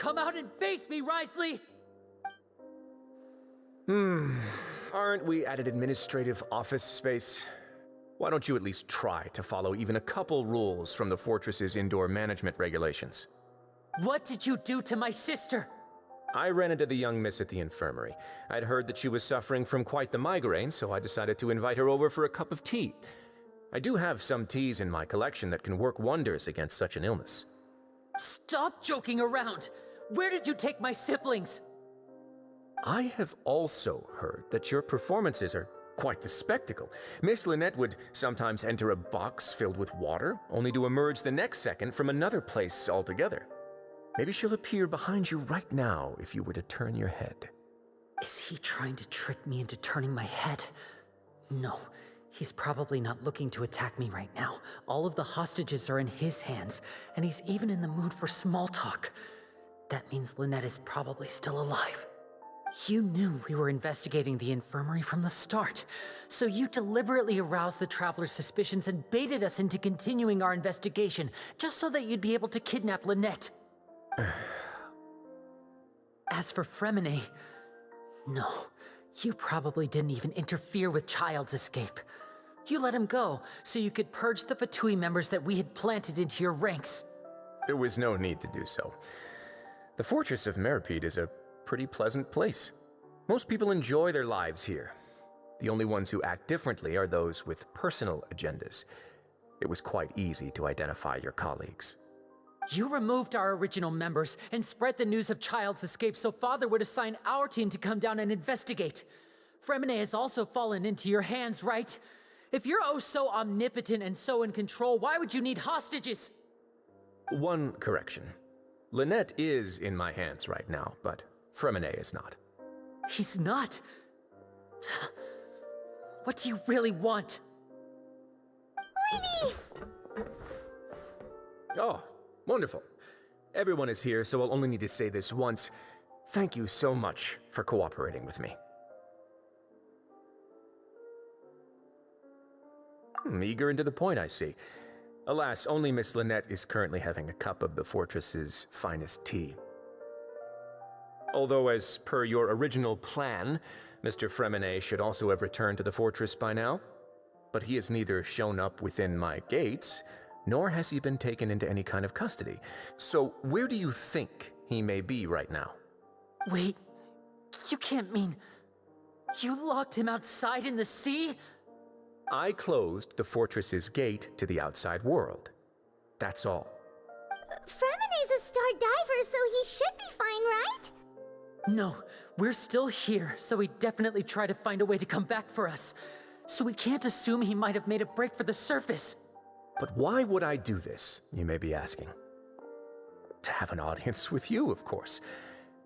Come out and face me, Wriothesley! Aren't we at an administrative office space? Why don't you at least try to follow even a couple rules from the fortress's indoor management regulations? What did you do to my sister? I ran into the young miss at the infirmary. I'd heard that she was suffering from quite the migraine, so I decided to invite her over for a cup of tea. I do have some teas in my collection that can work wonders against such an illness. Stop joking around! Where did you take my siblings? I have also heard that your performances are quite the spectacle. Miss Lynette would sometimes enter a box filled with water, only to emerge the next second from another place altogether. Maybe she'll appear behind you right now if you were to turn your head. Is he trying to trick me into turning my head? No, he's probably not looking to attack me right now. All of the hostages are in his hands, and he's even in the mood for small talk. That means Lynette is probably still alive. You knew we were investigating the infirmary from the start, so you deliberately aroused the Traveler's suspicions and baited us into continuing our investigation, just so that you'd be able to kidnap Lynette. As for Freminet, no, you probably didn't even interfere with Child's escape. You let him go, so you could purge the Fatui members that we had planted into your ranks. There was no need to do so. The fortress of Meropide is a pretty pleasant place. Most people enjoy their lives here. The only ones who act differently are those with personal agendas. It was quite easy to identify your colleagues. You removed our original members and spread the news of Child's escape so Father would assign our team to come down and investigate. Freminet has also fallen into your hands, right? If you're oh so omnipotent and so in control, why would you need hostages? One correction. Lynette is in my hands right now, but Freminet is not. He's not? What do you really want? Lyney! Oh, wonderful. Everyone is here, so I'll only need to say this once. Thank you so much for cooperating with me. Eager and to the point, I see. Alas, only Miss Lynette is currently having a cup of the fortress's finest tea. Although, as per your original plan, Mr. Freminet should also have returned to the fortress by now. But he has neither shown up within my gates, nor has he been taken into any kind of custody. So where do you think he may be right now? Wait, you can't mean... You locked him outside in the sea? I closed the fortress's gate to the outside world. That's all. Freminet's a star diver, so he should be fine, right? No, we're still here, so he definitely tried to find a way to come back for us. So we can't assume he might have made a break for the surface. But why would I do this, you may be asking? To have an audience with you, of course.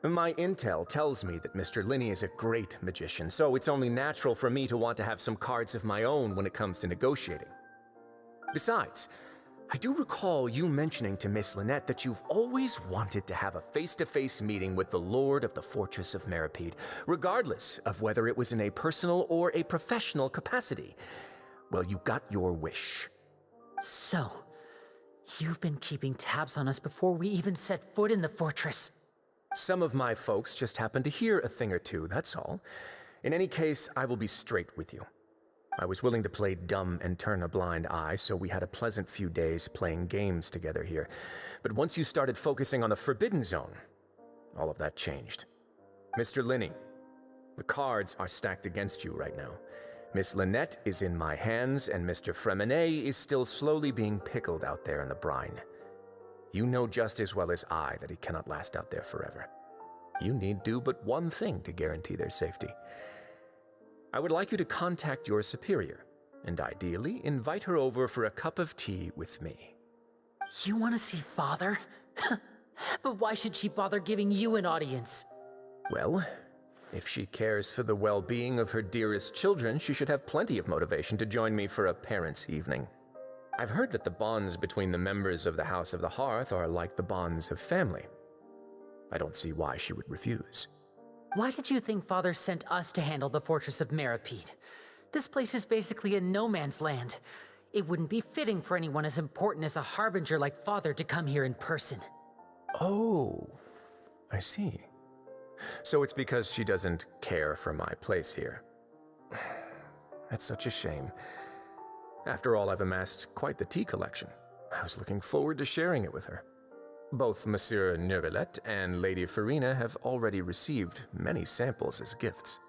My intel tells me that Mr. Lyney is a great magician, so it's only natural for me to want to have some cards of my own when it comes to negotiating. Besides, I do recall you mentioning to Miss Lynette that you've always wanted to have a face-to-face meeting with the Lord of the Fortress of Meropide, regardless of whether it was in a personal or a professional capacity. Well, you got your wish. So, you've been keeping tabs on us before we even set foot in the fortress. Some of my folks just happened to hear a thing or two, that's all. In any case, I will be straight with you. I was willing to play dumb and turn a blind eye, so we had a pleasant few days playing games together here. But once you started focusing on the Forbidden Zone, all of that changed. Mr. Lyney, the cards are stacked against you right now. Miss Lynette is in my hands, and Mr. Freminet is still slowly being pickled out there in the brine. You know just as well as I that he cannot last out there forever. You need do but one thing to guarantee their safety. I would like you to contact your superior, and ideally invite her over for a cup of tea with me. You want to see Father? But why should she bother giving you an audience? Well, if she cares for the well-being of her dearest children, she should have plenty of motivation to join me for a parents' evening. I've heard that the bonds between the members of the House of the Hearth are like the bonds of family. I don't see why she would refuse. Why did you think Father sent us to handle the Fortress of Meropide? This place is basically a no-man's land. It wouldn't be fitting for anyone as important as a harbinger like Father to come here in person. Oh, I see. So it's because she doesn't care for my place here. That's such a shame. After all, I've amassed quite the tea collection. I was looking forward to sharing it with her. Both Monsieur Neuvillette and Lady Freminet have already received many samples as gifts.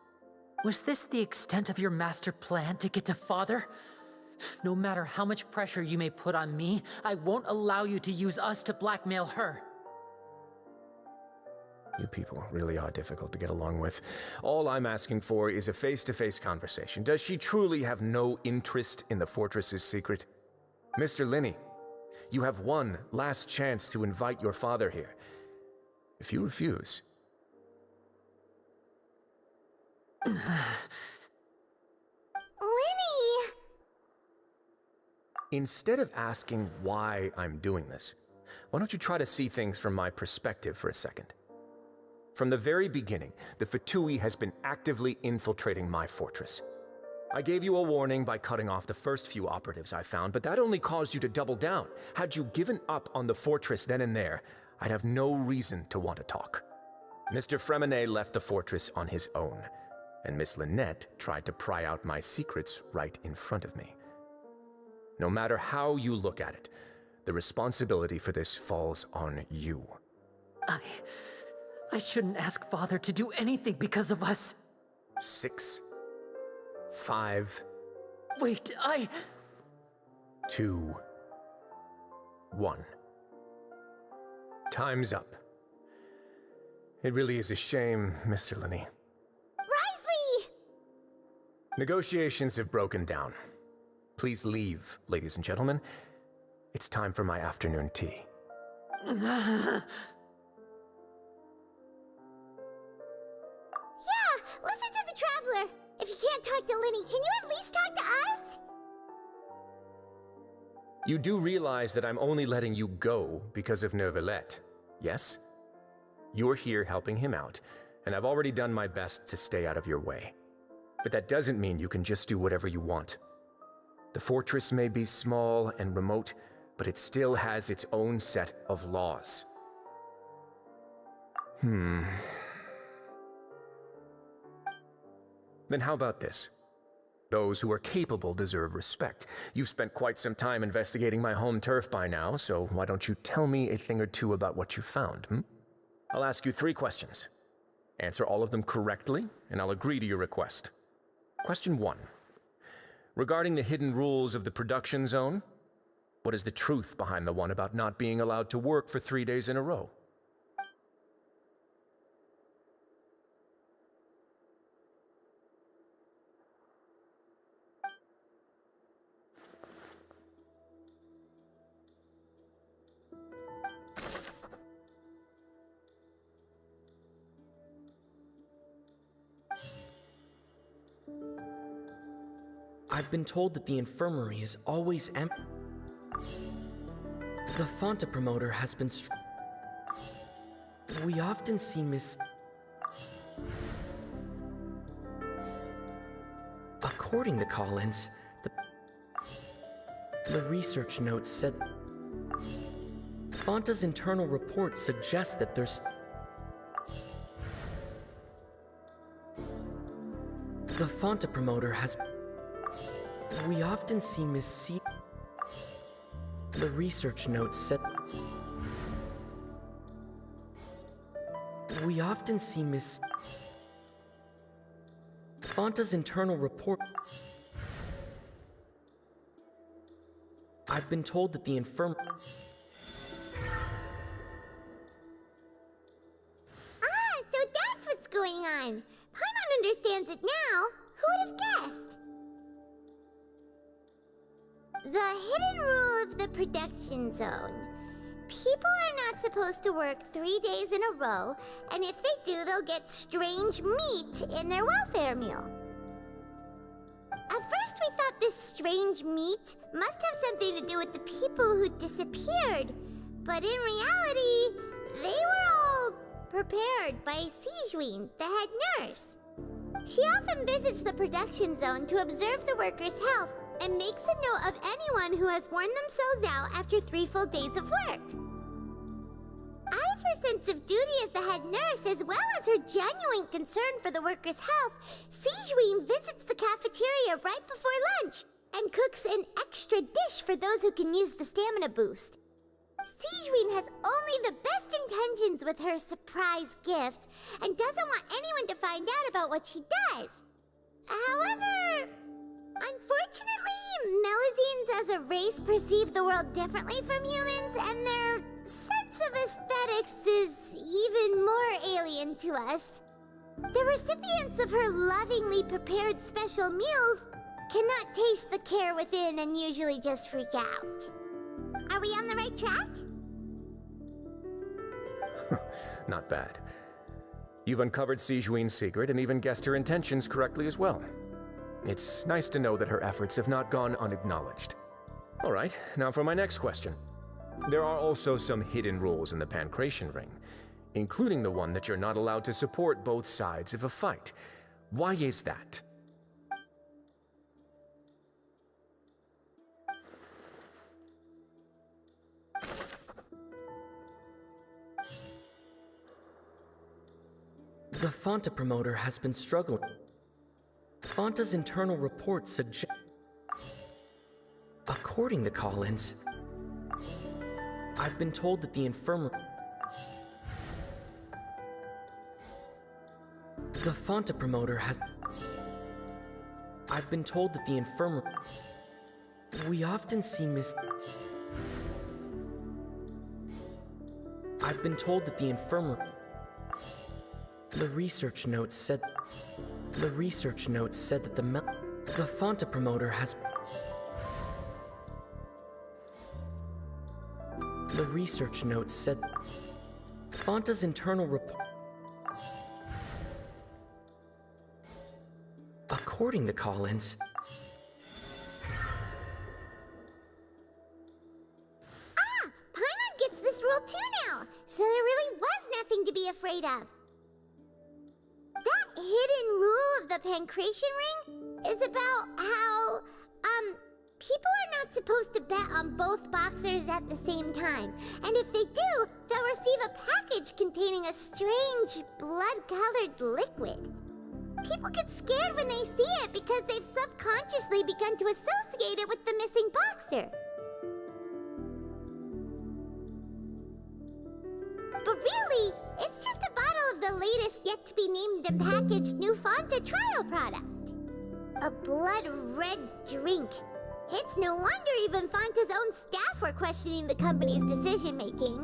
Was this the extent of your master plan to get to Father? No matter how much pressure you may put on me, I won't allow you to use us to blackmail her. You people really are difficult to get along with. All I'm asking for is a face-to-face conversation. Does she truly have no interest in the fortress's secret? Mr. Lyney, you have one last chance to invite your father here. If you refuse... Lyney! Instead of asking why I'm doing this, why don't you try to see things from my perspective for a second? From the very beginning, the Fatui has been actively infiltrating my fortress. I gave you a warning by cutting off the first few operatives I found, but that only caused you to double down. Had you given up on the fortress then and there, I'd have no reason to want to talk. Mr. Freminet left the fortress on his own, and Miss Lynette tried to pry out my secrets right in front of me. No matter how you look at it, the responsibility for this falls on you. I shouldn't ask Father to do anything because of us. 6, 5... Wait, 2, 1. Time's up. It really is a shame, Mr. Lyney. Wriothesley! Negotiations have broken down. Please leave, ladies and gentlemen. It's time for my afternoon tea. Yeah, listen to the Traveler. If you can't talk to Lyney, can you at least talk to us? You do realize that I'm only letting you go because of Neuvillette, yes? You're here helping him out, and I've already done my best to stay out of your way. But that doesn't mean you can just do whatever you want. The fortress may be small and remote, but it still has its own set of laws. Then how about this? Those who are capable deserve respect. You've spent quite some time investigating my home turf by now, so why don't you tell me a thing or two about what you found, I'll ask you 3 questions. Answer all of them correctly, and I'll agree to your request. Question 1. Regarding the hidden rules of the production zone, what is the truth behind the one about not being allowed to work for 3 days in a row? I've been told that the infirmary is always empty. The Fonta promoter has been we often see Miss... According to Collins, the research notes said Fonta's internal report suggests that there's... The Fonta promoter has... We often see Miss C... The research notes said... We often see Miss... Fonta's internal report... I've been told that the So that's what's going on. Paimon understands it now. Who would have guessed? The hidden rule of the production zone. People are not supposed to work 3 days in a row, and if they do, they'll get strange meat in their welfare meal. At first, we thought this strange meat must have something to do with the people who disappeared, but in reality, they were all prepared by Sijuin, the head nurse. She often visits the production zone to observe the workers' health and makes a note of anyone who has worn themselves out after 3 full days of work. Out of her sense of duty as the head nurse, as well as her genuine concern for the workers' health, Sigewinne visits the cafeteria right before lunch and cooks an extra dish for those who can use the stamina boost. Sigewinne has only the best intentions with her surprise gift and doesn't want anyone to find out about what she does. However, unfortunately, Melusines as a race perceive the world differently from humans, and their sense of aesthetics is even more alien to us. The recipients of her lovingly prepared special meals cannot taste the care within and usually just freak out. Are we on the right track? Not bad. You've uncovered Sigewinne's secret and even guessed her intentions correctly as well. It's nice to know that her efforts have not gone unacknowledged. All right, now for my next question. There are also some hidden rules in the Pancration Ring, including the one that you're not allowed to support both sides of a fight. Why is that? The Fanta promoter has been struggling. Fanta's internal report suggests... According to Collins, I've been told that the infirmary... The Fanta promoter has... I've been told that the infirmary... We often see I've been told that the infirmary... The research notes said that the Fanta promoter has... The research notes said Fanta's internal report... According to Collins... Paimon gets this rule too now, so there really was nothing to be afraid of. That hidden rule of the Pancration Ring is about how, people are not supposed to bet on both boxers at the same time. And if they do, they'll receive a package containing a strange, blood-colored liquid. People get scared when they see it because they've subconsciously begun to associate it with the missing boxer. But really, it's just a bottle of the latest yet-to-be-named and packaged new Fanta trial product. A blood-red drink. It's no wonder even Fanta's own staff were questioning the company's decision-making.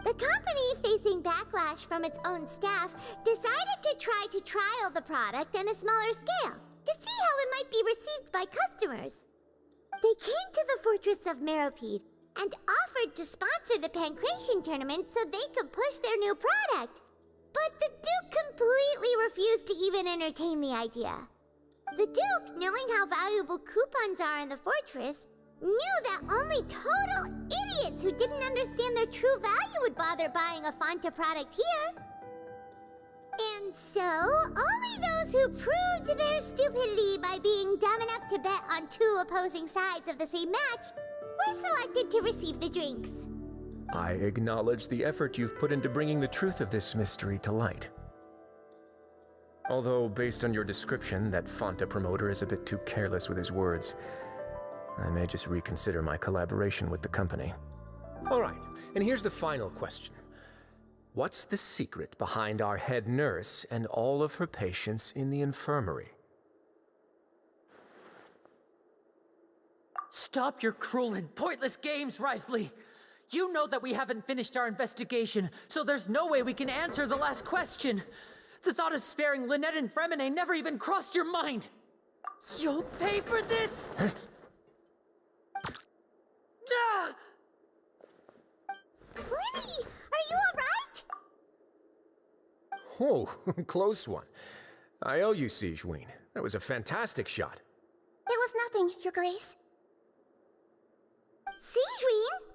The company, facing backlash from its own staff, decided to try to trial the product on a smaller scale to see how it might be received by customers. They came to the fortress of Meropide and offered to sponsor the Pancration tournament so they could push their new product. But the Duke completely refused to even entertain the idea. The Duke, knowing how valuable coupons are in the fortress, knew that only total idiots who didn't understand their true value would bother buying a Fanta product here. And so, only those who proved their stupidity by being dumb enough to bet on two opposing sides of the same match were selected to receive the drinks. I acknowledge the effort you've put into bringing the truth of this mystery to light. Although, based on your description, that Fanta promoter is a bit too careless with his words, I may just reconsider my collaboration with the company. All right, and here's the final question. What's the secret behind our head nurse and all of her patients in the infirmary? Stop your cruel and pointless games, Wriothesley! You know that we haven't finished our investigation, so there's no way we can answer the last question. The thought of sparing Lynette and Freminet never even crossed your mind! You'll pay for this! Ah! Lyney, are you alright? Oh, close one. I owe you, Sigewinne. That was a fantastic shot. It was nothing, Your Grace. Sigewinne?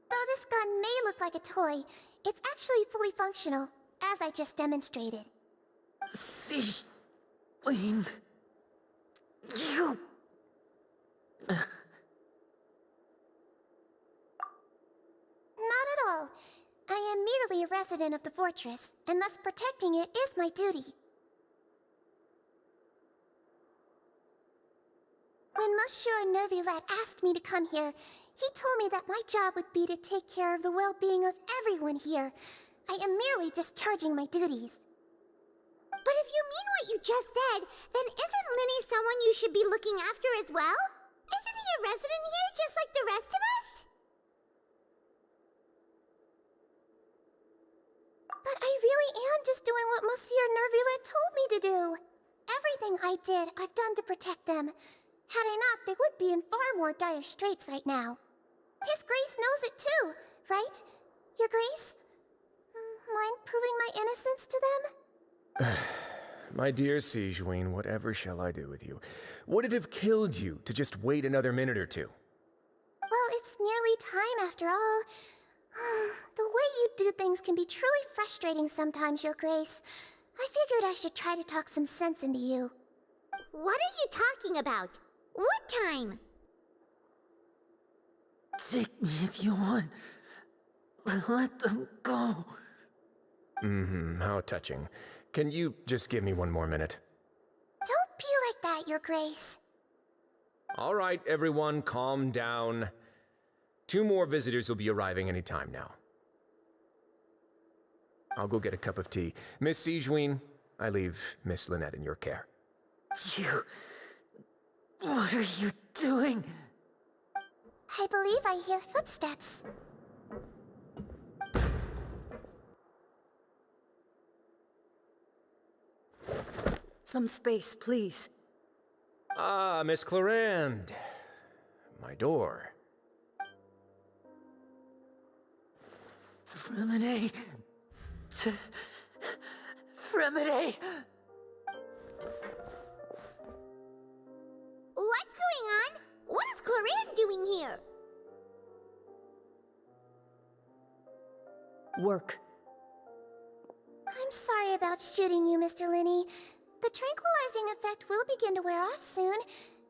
Though this gun may look like a toy, it's actually fully functional, as I just demonstrated. Sigewinne... You... Not at all. resident of the fortress, and thus protecting it is my duty. When Monsieur Nervulet asked me to come here, he told me that my job would be to take care of the well-being of everyone here. I am merely discharging my duties. But if you mean what you just said, then isn't Lyney someone you should be looking after as well? Isn't he a resident here just like the rest of us? But I really am just doing what Monsieur Nervulet told me to do. Everything I did, I've done to protect them. Had I not, they would be in far more dire straits right now. His Grace knows it too, right? Your Grace? Mind proving my innocence to them? My dear Sigewinne, whatever shall I do with you? Would it have killed you to just wait another minute or two? Well, it's nearly time after all. The way you do things can be truly frustrating sometimes, Your Grace. I figured I should try to talk some sense into you. What are you talking about? What time? Take me if you want. Let them go. How touching. Can you just give me one more minute? Don't be like that, Your Grace. All right, everyone, calm down. 2 more visitors will be arriving any time now. I'll go get a cup of tea. Miss Sigewinne, I leave Miss Lynette in your care. You... What are you doing? I believe I hear footsteps. Some space, please. Ah, Miss Clorinde. My door. Freminet. Freminet. What's going on? What is Clorinde doing here? Work. I'm sorry about shooting you, Mr. Lyney. The tranquilizing effect will begin to wear off soon.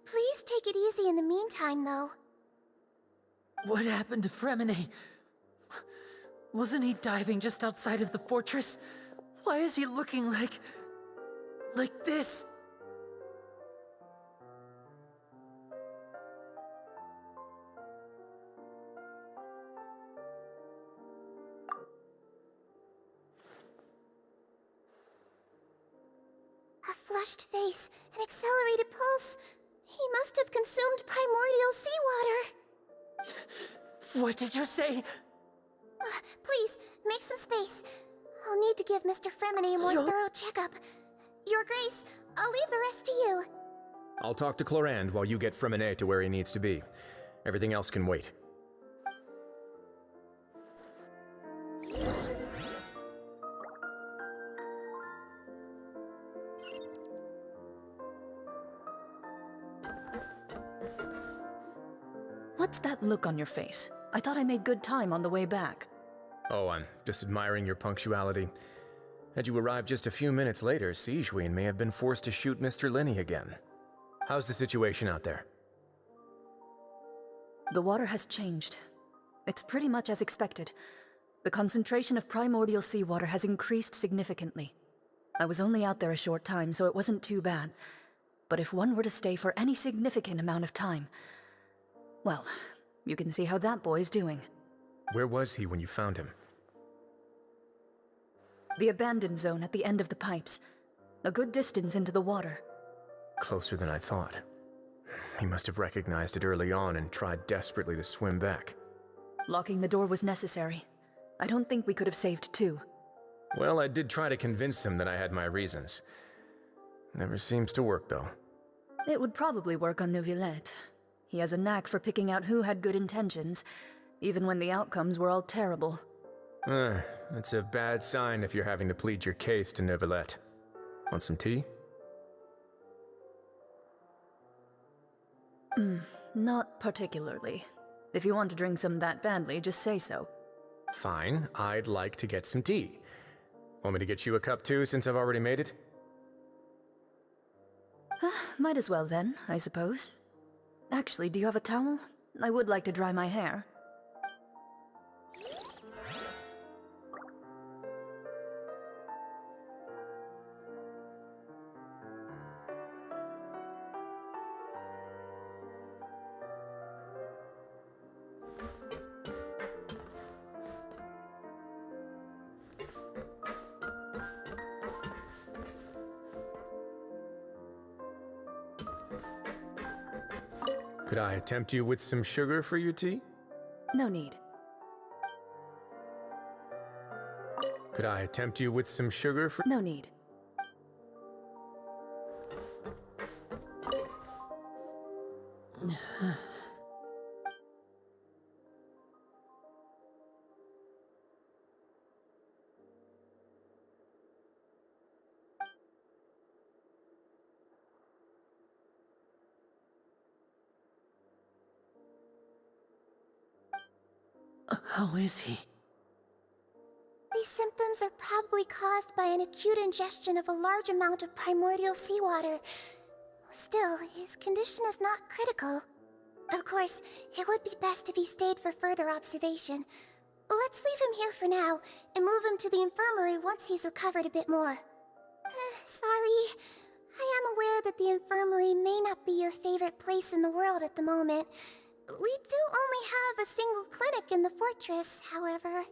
Please take it easy in the meantime, though. What happened to Freminet? Wasn't he diving just outside of the fortress? Why is he looking like this? A flushed face, an accelerated pulse. He must have consumed primordial seawater. What did you say? Please, make some space. I'll need to give Mr. Freminet a more thorough checkup. Your Grace, I'll leave the rest to you. I'll talk to Clorinde while you get Freminet to where he needs to be. Everything else can wait. What's that look on your face? I thought I made good time on the way back. Oh, I'm just admiring your punctuality. Had you arrived just a few minutes later, Sigewinne may have been forced to shoot Mr. Lyney again. How's the situation out there? The water has changed. It's pretty much as expected. The concentration of primordial seawater has increased significantly. I was only out there a short time, so it wasn't too bad. But if one were to stay for any significant amount of time... well, you can see how that boy's doing. Where was he when you found him? The abandoned zone at the end of the pipes. A good distance into the water. Closer than I thought. He must have recognized it early on and tried desperately to swim back. Locking the door was necessary. I don't think we could have saved 2. Well, I did try to convince him that I had my reasons. Never seems to work, though. It would probably work on Neuvillette. He has a knack for picking out who had good intentions, even when the outcomes were all terrible. That's a bad sign if you're having to plead your case to Neuvillette. Want some tea? Not particularly. If you want to drink some that badly, just say so. Fine, I'd like to get some tea. Want me to get you a cup too, since I've already made it? Might as well then, I suppose. Actually, do you have a towel? I would like to dry my hair. Could I tempt you with some sugar for your tea? No need. Could I tempt you with some sugar for... No need. How is he? These symptoms are probably caused by an acute ingestion of a large amount of primordial seawater. Still, his condition is not critical. Of course, it would be best if he stayed for further observation. Let's leave him here for now, and move him to the infirmary once he's recovered a bit more. Sorry. I am aware that the infirmary may not be your favorite place in the world at the moment. We do only have a single clinic in the fortress, however.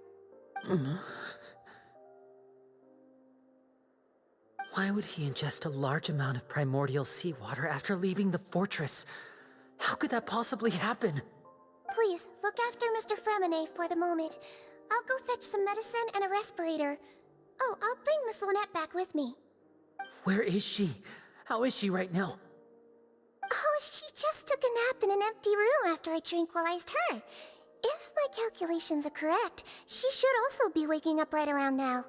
Why would he ingest a large amount of primordial seawater after leaving the fortress? How could that possibly happen? Please, look after Mr. Freminet for the moment. I'll go fetch some medicine and a respirator. Oh, I'll bring Miss Lynette back with me. Where is she? How is she right now? Oh, she just took a nap in an empty room after I tranquilized her. If my calculations are correct, she should also be waking up right around now.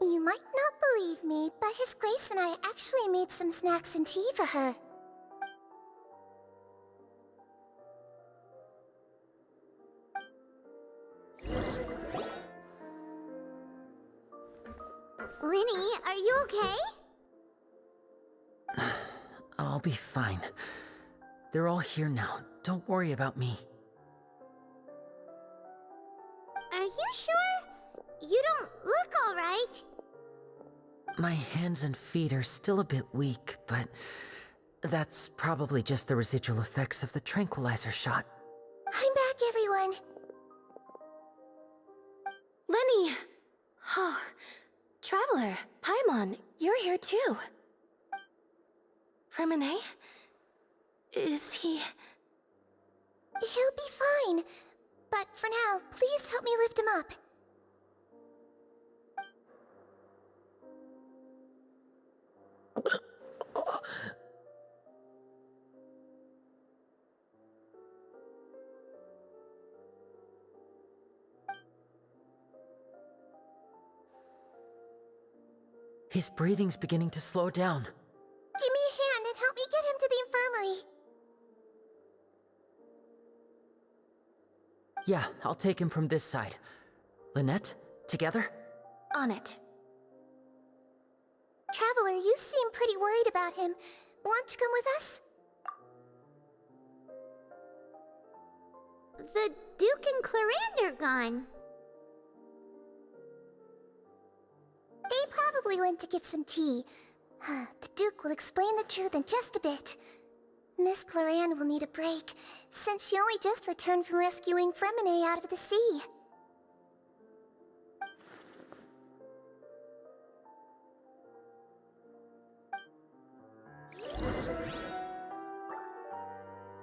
You might not believe me, but His Grace and I actually made some snacks and tea for her. Lyney, are you okay? I'll be fine. They're all here now. Don't worry about me. Are you sure? You don't look all right. My hands and feet are still a bit weak, but that's probably just the residual effects of the tranquilizer shot. I'm back, everyone. Lyney! Oh, Traveler, Paimon, you're here too. Freminet? Is he... He'll be fine. But for now, please help me lift him up. His breathing's beginning to slow down. Give me a hand and help me get him to the infirmary. Yeah, I'll take him from this side. Lynette, together? on it? Traveler, you seem pretty worried about him. Want to come with us? The Duke and Clorinde are gone. They probably went to get some tea. The Duke will explain the truth in just a bit. Miss Clorinde will need a break, since she only just returned from rescuing Freminet out of the sea.